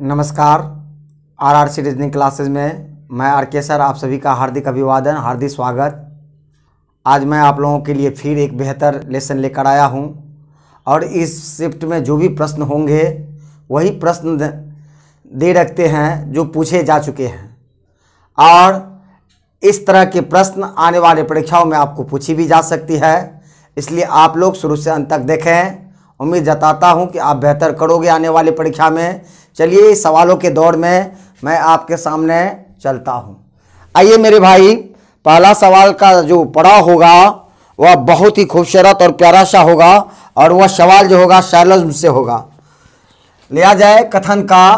नमस्कार। RRC reasoning classes में मैं आर.के. सर आप सभी का हार्दिक अभिवादन, हार्दिक स्वागत। आज मैं आप लोगों के लिए फिर एक बेहतर लेसन लेकर आया हूं और इस शिफ्ट में जो भी प्रश्न होंगे वही प्रश्न दे रखते हैं जो पूछे जा चुके हैं और इस तरह के प्रश्न आने वाले परीक्षाओं में आपको पूछी भी जा सकती है। इसलिए आप लोग शुरू से अंत तक देखें। उम्मीद जताता हूं कि आप बेहतर करोगे आने वाली परीक्षा में। चलिए सवालों के दौर में मैं आपके सामने चलता हूं। आइए मेरे भाई, पहला सवाल का जो पड़ाव होगा वह बहुत ही खूबसूरत और प्यारा सा होगा और वह सवाल जो होगा शैलोज से होगा। लिया जाए कथन का।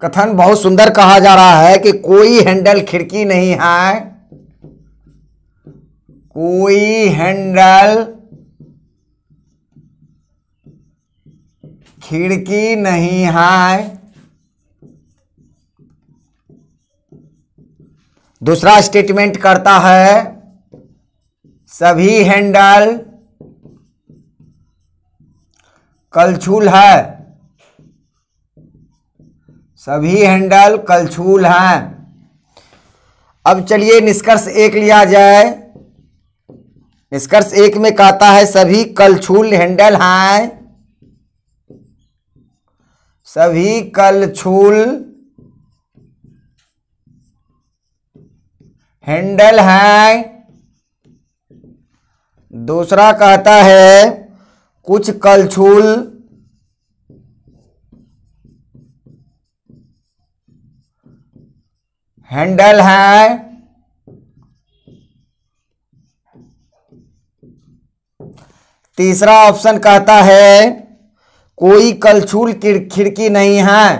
कथन बहुत सुंदर कहा जा रहा है कि कोई हैंडल खिड़की नहीं है, कोई हैंडल खिड़की नहीं है। दूसरा स्टेटमेंट करता है सभी हैंडल कलछुल है, सभी हैंडल कलछुल हैं। अब चलिए निष्कर्ष एक लिया जाए। निष्कर्ष एक में कहता है सभी कलछुल हैंडल हैं, सभी कलछुल हैंडल हैं। दूसरा कहता है कुछ कलछुल हैंडल हैं। तीसरा ऑप्शन कहता है कोई कलछुल खिड़की नहीं है,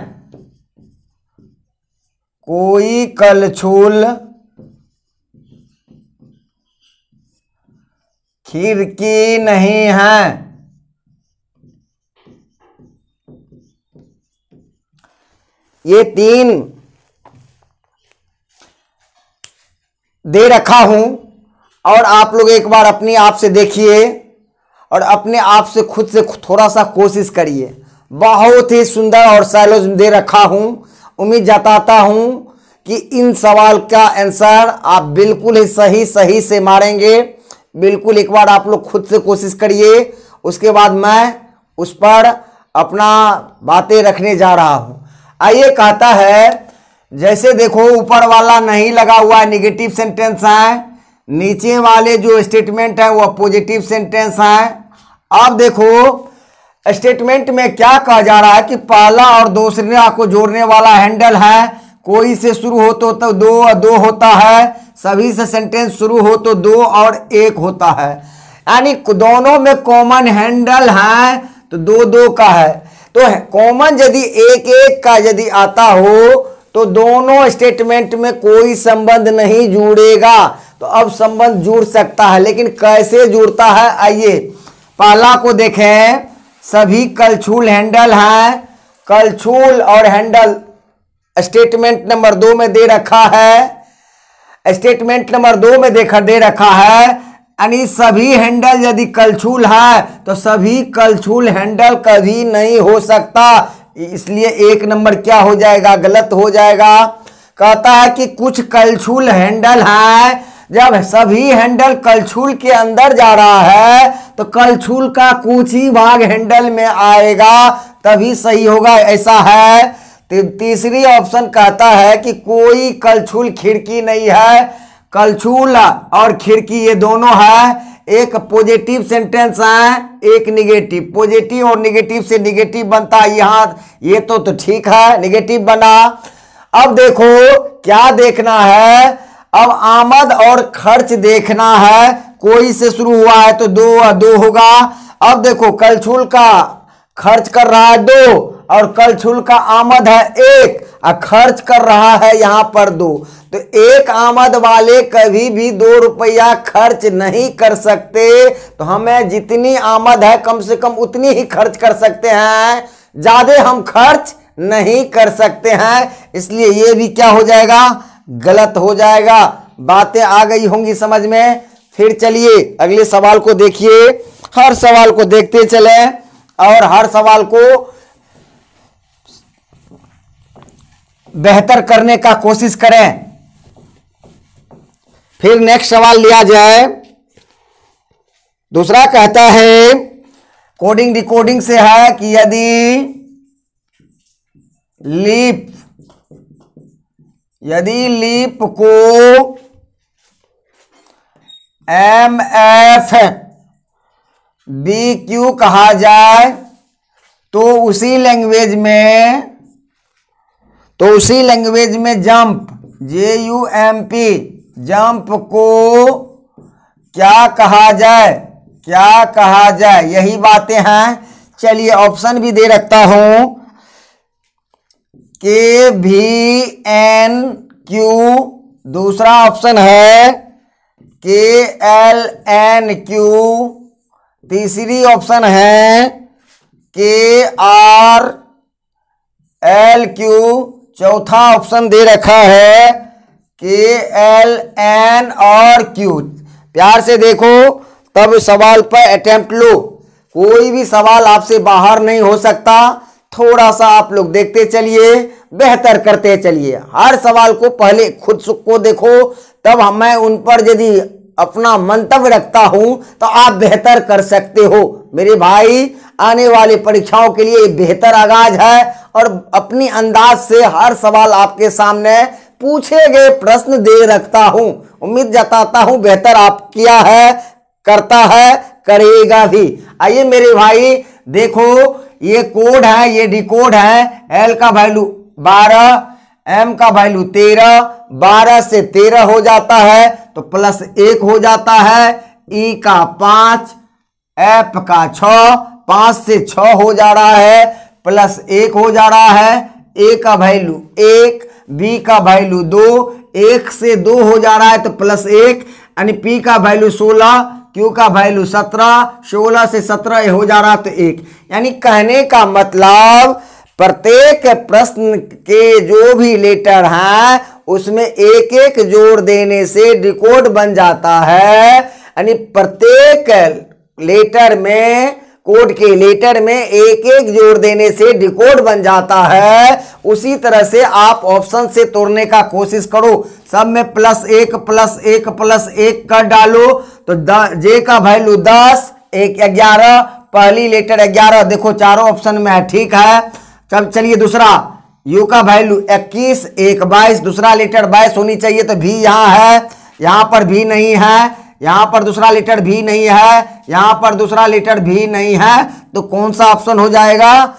कोई कलछुल खिड़की नहीं है। ये तीन दे रखा हूं और आप लोग एक बार अपने आप से देखिए और अपने आप से खुद से थोड़ा सा कोशिश करिए। बहुत ही सुंदर और शैलोज दे रखा हूं। उम्मीद जताता हूं कि इन सवाल का आंसर आप बिल्कुल ही सही से मारेंगे। बिल्कुल एक बार आप लोग खुद से कोशिश करिए, उसके बाद मैं उस पर अपना बातें रखने जा रहा हूं। आइए कहता है जैसे देखो ऊपर वाला नहीं लगा हुआ है, निगेटिव सेंटेंस है। नीचे वाले जो स्टेटमेंट है वह पॉजिटिव सेंटेंस है। अब देखो स्टेटमेंट में क्या कहा जा रहा है कि पहला और दूसरा को जोड़ने वाला हैंडल है। कोई से शुरू हो तो दो होता है, सभी से सेंटेंस शुरू हो तो दो और एक होता है। यानी दोनों में कॉमन हैंडल है तो दो का है। तो कॉमन यदि एक का यदि आता हो तो दोनों स्टेटमेंट में कोई संबंध नहीं जुड़ेगा। तो अब संबंध जुड़ सकता है, लेकिन कैसे जुड़ता है आइए पहला को देखें। सभी कलछुल हैंडल हैं। कलछुल और हैंडल स्टेटमेंट नंबर 2 में दे रखा है। स्टेटमेंट नंबर 2 में दे रखा है यानी सभी हैंडल यदि कलछुल है तो सभी कलछुल हैंडल कभी नहीं हो सकता। इसलिए एक नंबर क्या हो जाएगा, गलत हो जाएगा। कहता है कि कुछ कलछुल हैंडल है। जब सभी हैंडल कलछुल के अंदर जा रहा है तो कलछुल का कुछ ही भाग हैंडल में आएगा, तभी सही होगा, ऐसा है। तीसरी ऑप्शन कहता है कि कोई कलछुल खिड़की नहीं है। कलछुल और खिड़की ये दोनों है। एक पॉजिटिव सेंटेंस है, एक निगेटिव। पॉजिटिव और निगेटिव से निगेटिव बनता है यहां, ये तो ठीक है, निगेटिव बना। अब देखो क्या देखना है, अब आमद और खर्च देखना है। कोई से शुरू हुआ है तो दो होगा। अब देखो कलछुल का खर्च कर रहा है 2 और कलछुल का आमद है 1 और खर्च कर रहा है यहां पर 2। तो एक आमद वाले कभी भी 2 रुपया खर्च नहीं कर सकते। तो हमें जितनी आमद है कम से कम उतनी ही खर्च कर सकते हैं, ज्यादा हम खर्च नहीं कर सकते हैं। इसलिए ये भी क्या हो जाएगा, गलत हो जाएगा। बातें आ गई होंगी समझ में। फिर चलिए अगले सवाल को देखिए। हर सवाल को देखते चलें और हर सवाल को बेहतर करने का कोशिश करें। फिर नेक्स्ट सवाल लिया जाए। दूसरा कहता है कोडिंग डिकोडिंग से है कि यदि लीप को MF BQ कहा जाए तो उसी लैंग्वेज में जंप JUMP जंप को क्या कहा जाए, यही बातें हैं। चलिए ऑप्शन भी दे रखता हूं। KVNQ दूसरा ऑप्शन है, KLNQ तीसरी ऑप्शन है, KRLQ चौथा ऑप्शन दे रखा है, KLN और Q। प्यार से देखो तब सवाल पर अटेम्प्ट लो। कोई भी सवाल आपसे बाहर नहीं हो सकता। थोड़ा सा आप लोग देखते चलिए, बेहतर करते चलिए। हर सवाल को पहले खुद को देखो, तब मैं उन पर यदि अपना मंतव्य रखता हूं तो आप बेहतर कर सकते हो। मेरे भाई, आने वाली परीक्षाओं के लिए बेहतर आगाज है और अपनी अंदाज से हर सवाल आपके सामने पूछे गए प्रश्न दे रखता हूं। उम्मीद जताता हूं बेहतर आप किया है, करता है, करेगा भी। आइए मेरे भाई देखो, ये कोड है, ये डिकोड है। L का वैल्यू 12, M का वैल्यू 13, 12 से 13 हो जाता है तो +1 हो जाता है। E का 5, F का 6, 5 से 6 हो जा रहा है, +1 हो जा रहा है। A का वैल्यू 1, B का वैल्यू 2, 1 से 2 हो जा रहा है तो +1, यानी P का वैल्यू 16, Q का वैल्यू 17, 16 से 17 हो जा रहा तो 1। यानी कहने का मतलब प्रत्येक प्रश्न के जो भी लेटर हैं उसमें एक एक जोड़ देने से डिकोड बन जाता है। यानी प्रत्येक लेटर में, कोड के लेटर में एक एक जोड़ देने से डिकोड बन जाता है। उसी तरह से आप ऑप्शन से तोड़ने का कोशिश करो। सब में +1 +1 +1 कर डालो तो J का वैल्यू 10, 1 11, पहली लेटर 11। देखो चारों ऑप्शन में है, ठीक है। तब चलिए दूसरा, U का वैल्यू 21, 1 22, दूसरा लेटर 22 होनी चाहिए तो V यहाँ है, यहाँ पर भी नहीं है, यहाँ पर दूसरा लेटर भी नहीं है, यहाँ पर दूसरा लेटर भी नहीं है, तो कौन सा ऑप्शन हो जाएगा?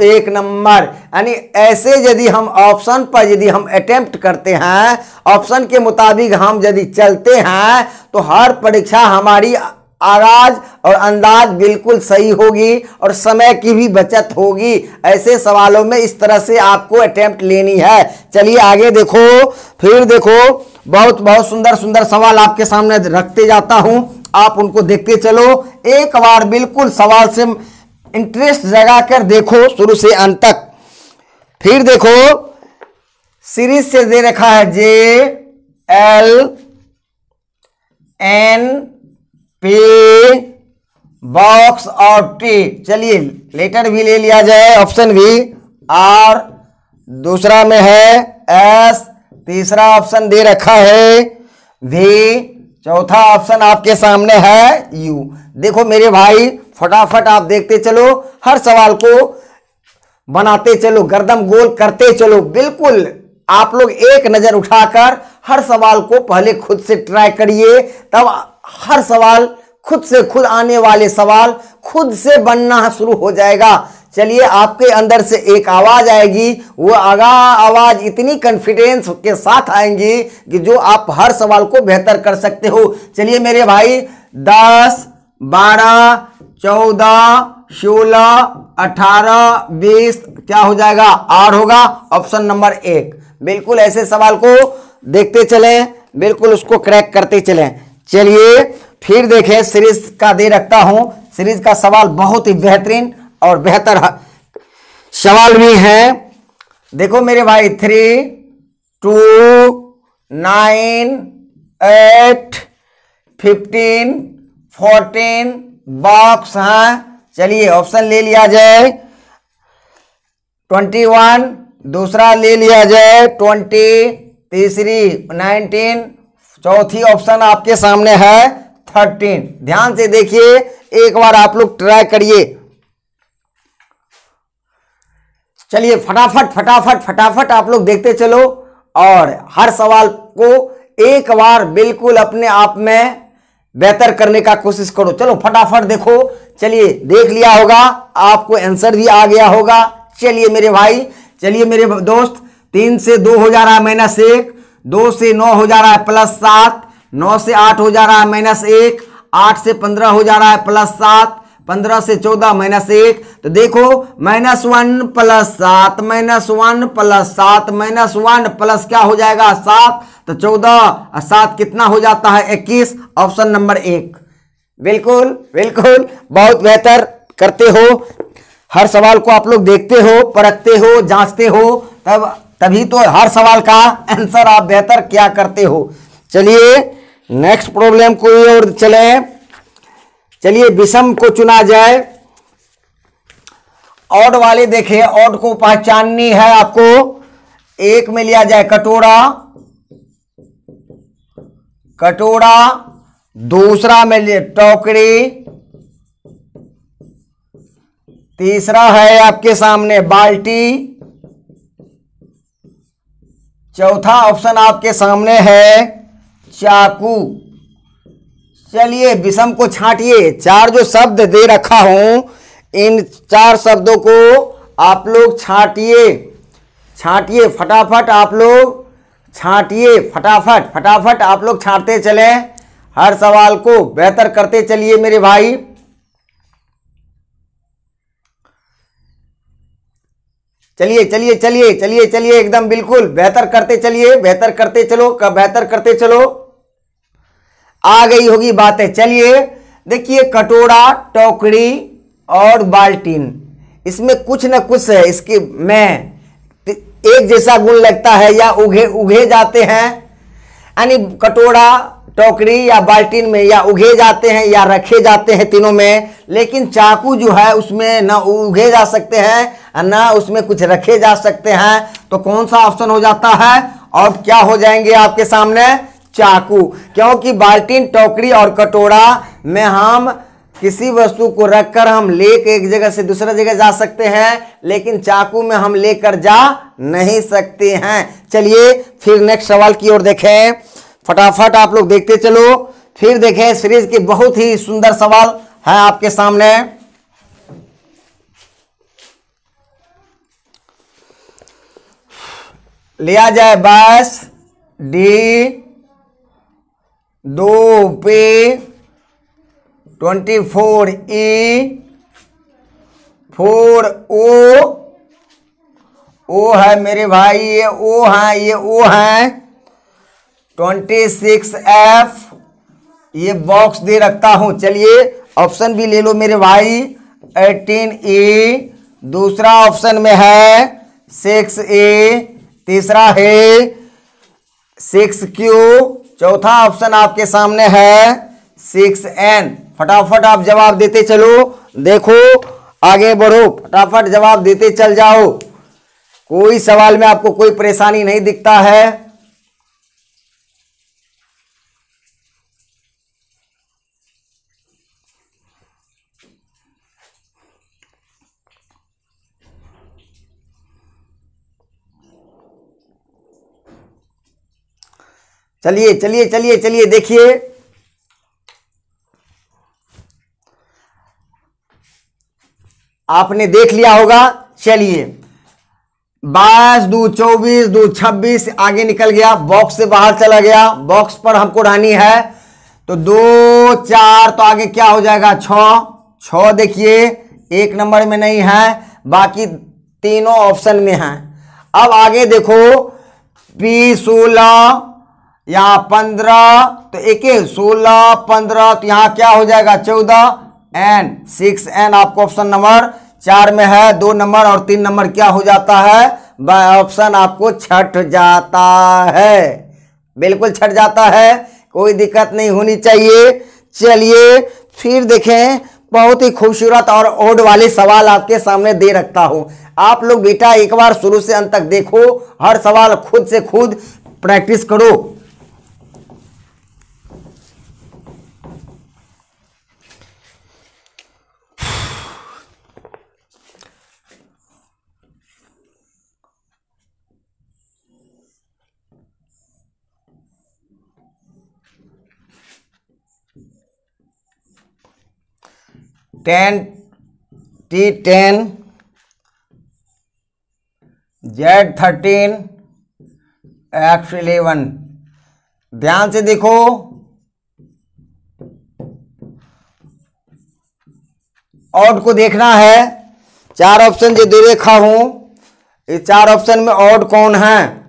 1 नंबर। यानी ऐसे यदि हम ऑप्शन पर यदि हम अटेम्प्ट करते हैं, ऑप्शन के मुताबिक हम यदि चलते हैं तो हर परीक्षा हमारी आगाज और अंदाज बिल्कुल सही होगी और समय की भी बचत होगी। ऐसे सवालों में इस तरह से आपको अटेम्प्ट लेनी है। चलिए आगे देखो, फिर देखो बहुत बहुत सुंदर सुंदर सवाल आपके सामने रखते जाता हूं, आप उनको देखते चलो। एक बार बिल्कुल सवाल से इंटरेस्ट जगा कर देखो शुरू से अंत तक। फिर देखो सीरीज से दे रखा है JLNP बॉक्स और T। चलिए लेटर भी ले लिया जाए, ऑप्शन भी R, दूसरा में है S, तीसरा ऑप्शन दे रखा है V, चौथा ऑप्शन आपके सामने है U। देखो मेरे भाई फटाफट आप देखते चलो, हर सवाल को बनाते चलो, गर्दन गोल करते चलो। बिल्कुल आप लोग एक नजर उठाकर हर सवाल को पहले खुद से ट्राई करिए, तब हर सवाल खुद से खुद आने वाले सवाल खुद से बनना शुरू हो जाएगा। चलिए आपके अंदर से एक आवाज आएगी, वो आवाज इतनी कॉन्फिडेंस के साथ आएंगी कि जो आप हर सवाल को बेहतर कर सकते हो। चलिए मेरे भाई 10, 12, 14, 16, 18, 20 क्या हो जाएगा? R होगा, ऑप्शन नंबर 1। बिल्कुल ऐसे सवाल को देखते चलें, बिल्कुल उसको क्रैक करते चलें। चलिए फिर देखें, सीरीज का दे रखता हूं। सीरीज का सवाल बहुत ही बेहतरीन और बेहतर सवाल भी है। देखो मेरे भाई 3, 2, 9, 8, 15, 14 बॉक्स हैं। चलिए ऑप्शन ले लिया जाए 21, दूसरा ले लिया जाए 20, तीसरी 19, चौथी ऑप्शन आपके सामने है 13। ध्यान से देखिए, एक बार आप लोग ट्राई करिए। चलिए फटाफट फटाफट फटाफट आप लोग देखते चलो और हर सवाल को एक बार बिल्कुल अपने आप में बेहतर करने का कोशिश करो। चलो फटाफट देखो। चलिए देख लिया होगा, आपको आंसर भी आ गया होगा। चलिए मेरे भाई, चलिए मेरे दोस्त, 3 से 2 हो जा रहा है -1, 2 से 9 हो जा रहा है +7, 9 से 8 हो जा रहा है -1, 8 से 15 हो जा रहा है +7, 15 से 14 -1। तो देखो -1 + 7 -1 + 7 -1 प्लस क्या हो जाएगा 7, तो 14 और 7 कितना हो जाता है 21। Option number 1। बिल्कुल बिल्कुल बहुत बेहतर करते हो। हर सवाल को आप लोग देखते हो, परखते हो, जांचते हो, तभी तो हर सवाल का आंसर आप बेहतर क्या करते हो। चलिए नेक्स्ट प्रॉब्लम कोई और चले। चलिए विषम को चुना जाए। ऑड वाले देखिए, ऑड को पहचाननी है आपको। एक में लिया जाए कटोरा, कटोरा, दूसरा में लिए टोकरी, तीसरा है आपके सामने बाल्टी, चौथा ऑप्शन आपके सामने है चाकू। चलिए विषम को छांटिए। 4 जो शब्द दे रखा हूं, इन 4 शब्दों को आप लोग छांटिए, छांटिए फटाफट, आप लोग छांटिए फटाफट फटाफट, आप लोग छांटते चले, हर सवाल को बेहतर करते चलिए मेरे भाई। चलिए चलिए चलिए चलिए चलिए, एकदम बिल्कुल बेहतर करते चलिए, बेहतर करते चलो, बेहतर करते चलो। आ गई होगी बातें। चलिए देखिए, कटोरा, टोकरी और बाल्टीन, इसमें कुछ न कुछ है इसके में एक जैसा गुण लगता है, या उगे जाते हैं, यानी कटोरा, टोकरी या बाल्टीन में या उगे जाते हैं या रखे जाते हैं, तीनों में। लेकिन चाकू जो है उसमें ना उगे जा सकते हैं ना उसमें कुछ रखे जा सकते हैं। तो कौन सा ऑप्शन हो जाता है? और क्या हो जाएंगे आपके सामने? चाकू। क्योंकि बाल्टीन, टोकरी और कटोरा में हम किसी वस्तु को रखकर हम लेकर एक जगह से दूसरा जगह जा सकते हैं, लेकिन चाकू में हम लेकर जा नहीं सकते हैं। चलिए फिर नेक्स्ट सवाल की ओर देखें, फटाफट आप लोग देखते चलो। फिर देखें, सीरीज के बहुत ही सुंदर सवाल है आपके सामने। लिया जाए बस D 2P 24E 4O, O है मेरे भाई, ये O है, ये O है। 26F, ये बॉक्स दे रखता हूं। चलिए ऑप्शन भी ले लो मेरे भाई। 18E, दूसरा ऑप्शन में है 6A, तीसरा है 6Q, चौथा ऑप्शन आपके सामने है 6N। फटाफट आप जवाब देते चलो, देखो आगे बढ़ो, फटाफट जवाब देते चल जाओ। कोई सवाल में आपको कोई परेशानी नहीं दिखता है। चलिए चलिए चलिए चलिए देखिए, आपने देख लिया होगा। चलिए 22 2 24 2 26 आगे निकल गया, बॉक्स से बाहर चला गया। बॉक्स पर हमको रहनी है, तो 2 4 तो आगे क्या हो जाएगा 6 देखिए 1 नंबर में नहीं है, बाकी तीनों ऑप्शन में है। अब आगे देखो P 16 यहाँ 15, तो एक 16 15, तो यहाँ क्या हो जाएगा 14, N 6N आपको ऑप्शन नंबर 4 में है। 2 नंबर और 3 नंबर क्या हो जाता है? ऑप्शन आपको छट जाता है, बिल्कुल छट जाता है, कोई दिक्कत नहीं होनी चाहिए। चलिए फिर देखें, बहुत ही खूबसूरत और ओड वाले सवाल आपके सामने दे रखता हूं। आप लोग बेटा एक बार शुरू से अंत तक देखो, हर सवाल खुद से खुद प्रैक्टिस करो। T10 Z13 X11, ध्यान से देखो। ऑड को देखना है। 4 ऑप्शन जो दे रखा हूं, इस 4 ऑप्शन में ऑड कौन है।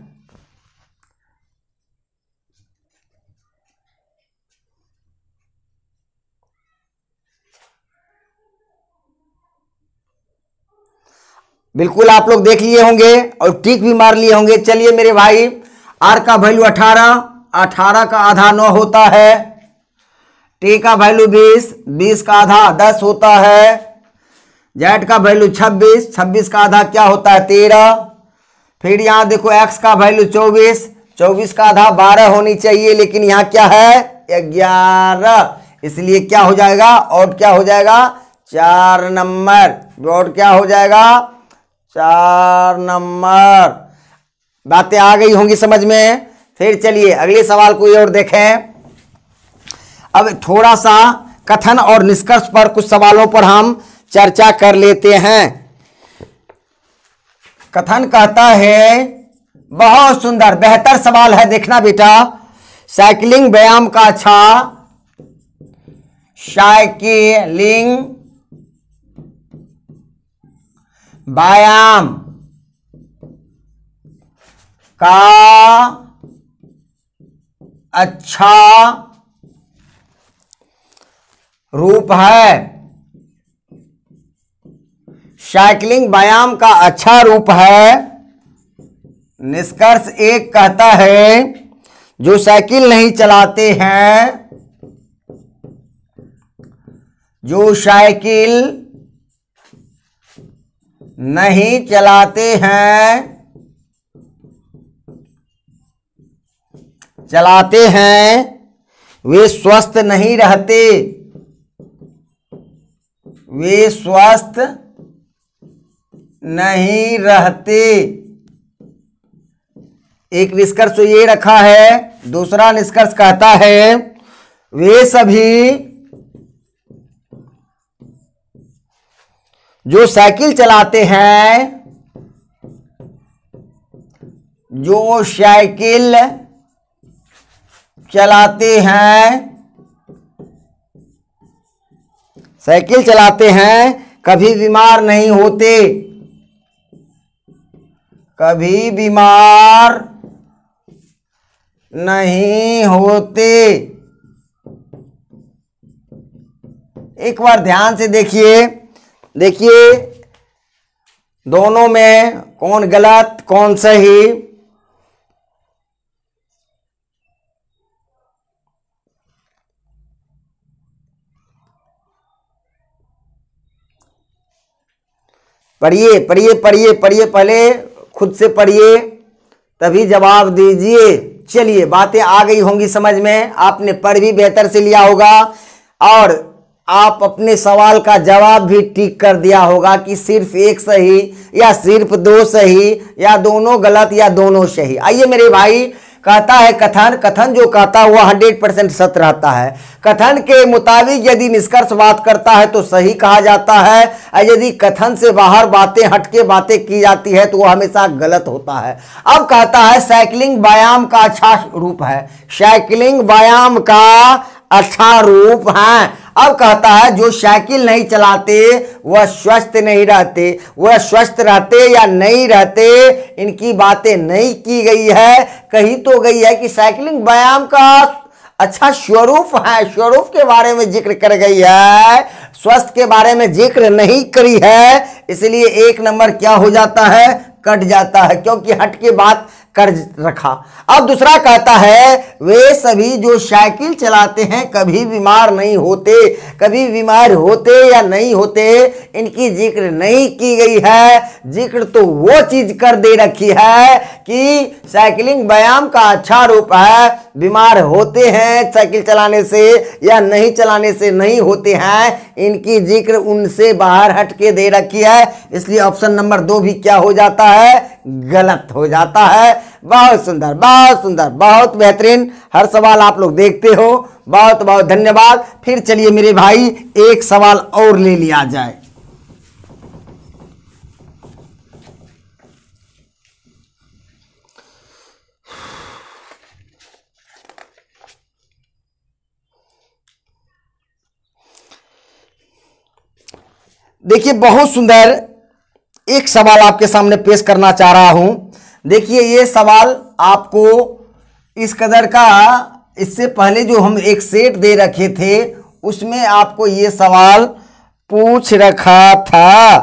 बिल्कुल आप लोग देख लिए होंगे और टिक भी मार लिए होंगे। चलिए मेरे भाई, आर का वैल्यू 18, 18 का आधा 9 होता है। टी का वैल्यू 20, 20 का आधा 10 होता है। जेड का वैल्यू 26, 26 का आधा क्या होता है 13। फिर यहाँ देखो एक्स का वैल्यू 24, 24 का आधा 12 होनी चाहिए, लेकिन यहाँ क्या है 11, इसलिए क्या हो जाएगा और क्या हो जाएगा 4 नंबर। और क्या हो जाएगा 4 नंबर। बातें आ गई होंगी समझ में। फिर चलिए अगले सवाल को और देखें। अब थोड़ा सा कथन और निष्कर्ष पर कुछ सवालों पर हम चर्चा कर लेते हैं। कथन कहता है, बहुत सुंदर बेहतर सवाल है, देखना बेटा। साइकिलिंग व्यायाम का अच्छा, साइकिलिंग व्यायाम का अच्छा रूप है। साइकिलिंग व्यायाम का अच्छा रूप है। निष्कर्ष 1 कहता है, जो साइकिल नहीं चलाते हैं, जो साइकिल नहीं चलाते हैं, वे स्वस्थ नहीं रहते। वे स्वस्थ नहीं रहते। एक निष्कर्ष तो ये रखा है। दूसरा निष्कर्ष कहता है, वे सभी जो साइकिल चलाते हैं, जो साइकिल चलाते हैं, साइकिल चलाते हैं, कभी बीमार नहीं होते। कभी बीमार नहीं होते। एक बार ध्यान से देखिए, देखिए दोनों में कौन गलत कौन सही। पढ़िए पढ़िए पढ़िए पढ़िए, पहले खुद से पढ़िए तभी जवाब दीजिए। चलिए बातें आ गई होंगी समझ में, आपने पढ़ भी बेहतर से लिया होगा और आप अपने सवाल का जवाब भी ठीक कर दिया होगा कि सिर्फ 1 सही या सिर्फ 2 सही या दोनों गलत या दोनों सही। आइए मेरे भाई, कहता है कथन, कथन जो कहता हुआ 100% सत्य रहता है। कथन के मुताबिक यदि निष्कर्ष बात करता है तो सही कहा जाता है, और यदि कथन से बाहर बातें हटके बातें की जाती है तो वह हमेशा गलत होता है। अब कहता है साइकिलिंग व्यायाम का अच्छा रूप है। साइकिलिंग व्यायाम का अच्छा रूप है। अब कहता है जो साइकिल नहीं चलाते वह स्वस्थ नहीं रहते। वह स्वस्थ रहते या नहीं रहते, इनकी बातें नहीं की गई है। कही तो गई है कि साइकिलिंग व्यायाम का अच्छा स्वरूप है, स्वरूप के बारे में जिक्र कर गई है, स्वस्थ के बारे में जिक्र नहीं करी है। इसलिए 1 नंबर क्या हो जाता है, कट जाता है, क्योंकि हट के बात कर रखा। अब दूसरा कहता है वे सभी जो साइकिल चलाते हैं कभी बीमार नहीं होते। कभी बीमार होते या नहीं होते इनकी जिक्र नहीं की गई है। जिक्र तो वो चीज कर दे रखी है कि साइकिलिंग व्यायाम का अच्छा रूप है। बीमार होते हैं साइकिल चलाने से या नहीं चलाने से नहीं होते हैं, इनकी जिक्र उनसे बाहर हट के दे रखी है। इसलिए ऑप्शन नंबर 2 भी क्या हो जाता है, गलत हो जाता है। बहुत सुंदर, बहुत सुंदर, बहुत बेहतरीन। हर सवाल आप लोग देखते हो, बहुत बहुत धन्यवाद। फिर चलिए मेरे भाई एक सवाल और ले लिया जाए। देखिए बहुत सुंदर एक सवाल आपके सामने पेश करना चाह रहा हूं। देखिए ये सवाल आपको इस कदर का, इससे पहले जो हम एक सेट दे रखे थे उसमें आपको ये सवाल पूछ रखा था।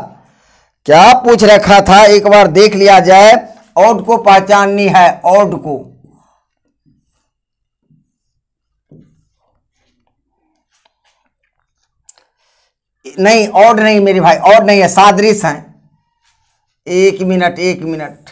क्या पूछ रखा था एक बार देख लिया जाए। ऑड को पहचाननी है, ऑड को। नहीं ऑड नहीं मेरे भाई, ऑड नहीं है, सादृश है। एक मिनट, एक मिनट।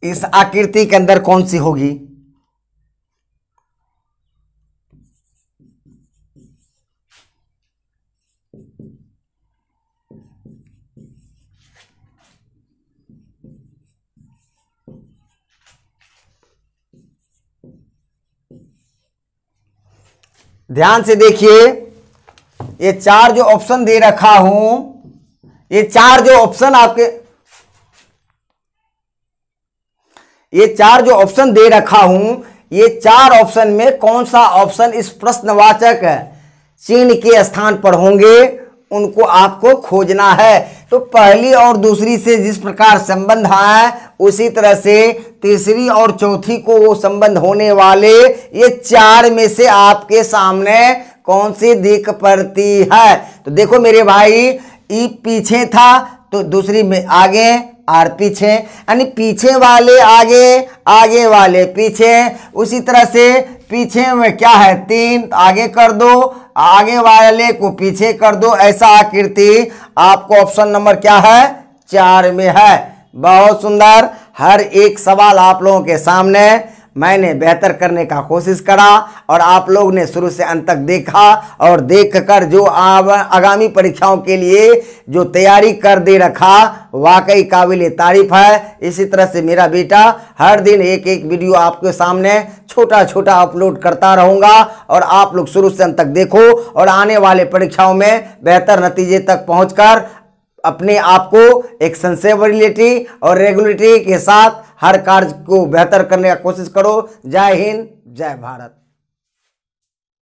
इस आकृति के अंदर कौन सी होगी? ध्यान से देखिए, ये 4 जो ऑप्शन दे रखा हूं, ये 4 जो ऑप्शन आपके, ये 4 जो ऑप्शन दे रखा हूं, ये 4 ऑप्शन में कौन सा ऑप्शन इस प्रश्नवाचक चिन्ह के स्थान पर होंगे उनको आपको खोजना है। तो पहली और दूसरी से जिस प्रकार संबंध है उसी तरह से तीसरी और चौथी को वो संबंध होने वाले ये 4 में से आपके सामने कौन सी दिख पड़ती है। तो देखो मेरे भाई, ई पीछे था तो दूसरी में आगे, आर पीछे, यानी पीछे वाले आगे, आगे वाले पीछे। उसी तरह से पीछे में क्या है 3, आगे कर दो, आगे वाले को पीछे कर दो। ऐसा आकृति आपको ऑप्शन नंबर क्या है 4 में है। बहुत सुंदर। हर एक सवाल आप लोगों के सामने मैंने बेहतर करने का कोशिश करा और आप लोग ने शुरू से अंत तक देखा और देखकर जो आगामी परीक्षाओं के लिए जो तैयारी कर दे रखा, वाकई काबिल तारीफ है। इसी तरह से मेरा बेटा हर दिन एक एक वीडियो आपके सामने छोटा छोटा अपलोड करता रहूँगा और आप लोग शुरू से अंत तक देखो और आने वाले परीक्षाओं में बेहतर नतीजे तक पहुँचकर अपने आप को एक सेंसेबिलिटी और रेगुलरिटी के साथ हर कार्य को बेहतर करने का कोशिश करो। जय हिंद, जय भारत।